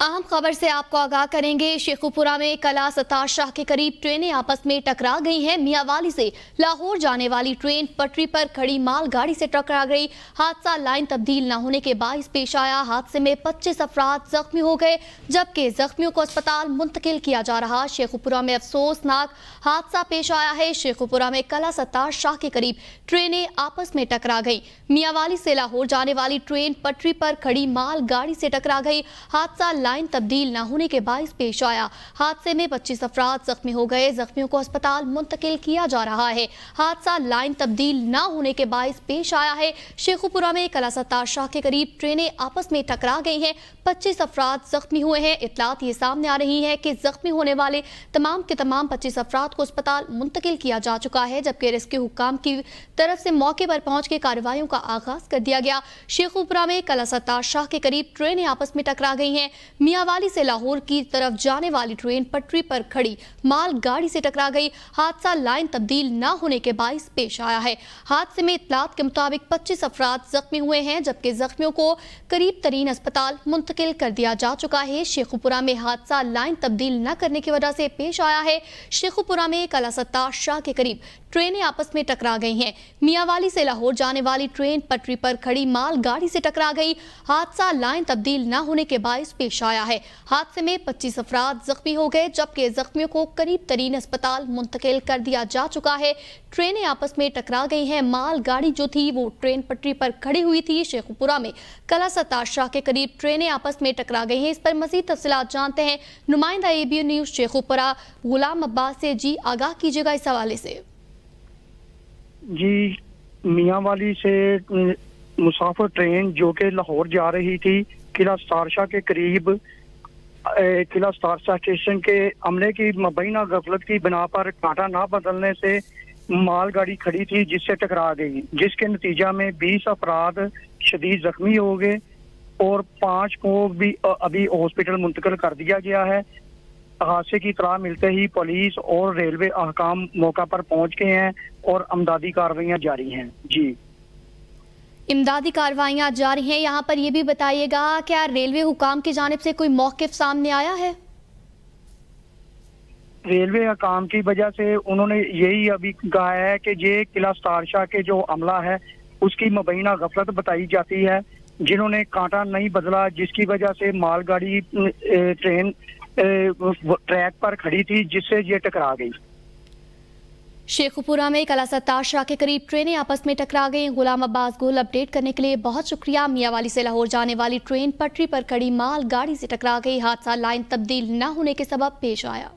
अहम खबर से आपको आगाह करेंगे। शेखुपुरा में कला सतार शाह के करीब ट्रेनें आपस में टकरा गई हैं। मियांवाली से लाहौर जाने वाली ट्रेन पटरी पर खड़ी मालगाड़ी से टकरा गई। हादसा लाइन तब्दील न होने के बाइस पेश आया। हादसे में 25 अफराद जख्मी हो गए, जबकि जख्मियों को अस्पताल मुंतकिल किया जा रहा। शेखुपुरा में अफसोसनाक हादसा पेश आया है। शेखुपुरा में कला सतार शाह के करीब ट्रेनें आपस में टकरा गई। मियांवाली से लाहौर जाने वाली ट्रेन पटरी पर खड़ी मालगाड़ी से टकरा गई। हादसा लाइन तब्दील न होने के बाइस पेश आया। हादसे में 25 अफराद जख्मी हो गए, जख्मियों को अस्पताल मुंतकिल किया जा रहा है। हादसा लाइन तब्दील न होने के बाइस पेश आया है। शेखुपुरा में कला सतार शाह के करीब ट्रेनें आपस में टकरा गई हैं। 25 अफराद जख्मी हुए हैं। इत्तलात ये सामने आ रही है कि जख्मी होने वाले तमाम के तमाम 25 अफराद को अस्पताल मुंतकिल किया जा चुका है, जबकि रेस्क्यू हुक्काम की तरफ से मौके पर पहुंच के कार्रवाइयों का आगाज कर दिया गया। शेखुपुरा में कला सतार शाह के करीब ट्रेनें आपस में टकरा गई हैं। मियांवाली से लाहौर की तरफ जाने वाली ट्रेन पटरी पर खड़ी मालगाड़ी से टकरा गई। हादसा लाइन तब्दील न होने के बाइस पेश आया है। हादसे में इत्तलात के मुताबिक 25 अफराद जख्मी हुए हैं, जबकि जख्मियों को करीब तरीन अस्पताल मुंतकिल कर दिया जा चुका है। शेखुपुरा में हादसा लाइन तब्दील न करने की वजह से पेश आया है। शेखुपुरा में कला सतार शाह के करीब ट्रेनें आपस में टकरा गई हैं। मियांवाली से लाहौर जाने वाली ट्रेन पटरी पर खड़ी मालगाड़ी से टकरा गई। हादसा लाइन तब्दील न होने के बाइस पेश आया है। हादसे में 25 अफराद जख्मी हो गए, जबकि जख्मियों को करीब तरीन अस्पताल मुंतकिल कर दिया जा चुका है। ट्रेनें आपस में टकरा गई हैं। मालगाड़ी जो थी वो ट्रेन पटरी पर खड़ी हुई थी। शेखुपुरा में कला सतार शाह के करीब ट्रेनें आपस में टकरा गई हैं। इस पर मजीद तफसीलात जानते हैं नुमाइंदा ABN न्यूज शेखुपुरा गुलाम अब्बास से। जी, आगाह कीजिएगा इस हवाले से। जी, मियांवाली से मुसाफिर ट्रेन जो कि लाहौर जा रही थी, किला सतार शाह के करीब किला सतार शाह स्टेशन के अमले की मबैना गफलत की बिना पर कांटा ना बदलने से मालगाड़ी खड़ी थी, जिससे टकरा गई, जिसके नतीजा में 20 अफराद शदीद जख्मी हो गए और 5 को भी अभी हॉस्पिटल मुंतकिल कर दिया गया है। हादसे की इतला मिलते ही पुलिस और रेलवे अहकाम मौका पर पहुंच गए हैं और इमदादी कार्रवाइयां जारी हैं। जी, इमदादी कार्रवाइयां जारी हैं। यहाँ पर यह भी बताइएगा, क्या रेलवे हुकाम की जानिब से कोई मौक़िफ़ सामने आया है? रेलवे हकाम की वजह से उन्होंने यही अभी कहा है कि ये किला सतार शाह के जो अमला है उसकी मुबैना गफलत बताई जाती है, जिन्होंने कांटा नहीं बदला, जिसकी वजह से मालगाड़ी ट्रेन ट्रैक पर खड़ी थी, जिससे ये टकरा गई। शेखुपुरा में कला सतार शाह के करीब ट्रेनें आपस में टकरा गई। गुलाम अब्बास गोल अपडेट करने के लिए बहुत शुक्रिया। मियांवाली से लाहौर जाने वाली ट्रेन पटरी पर खड़ी माल गाड़ी से टकरा गई। हादसा लाइन तब्दील न होने के सबब पेश आया।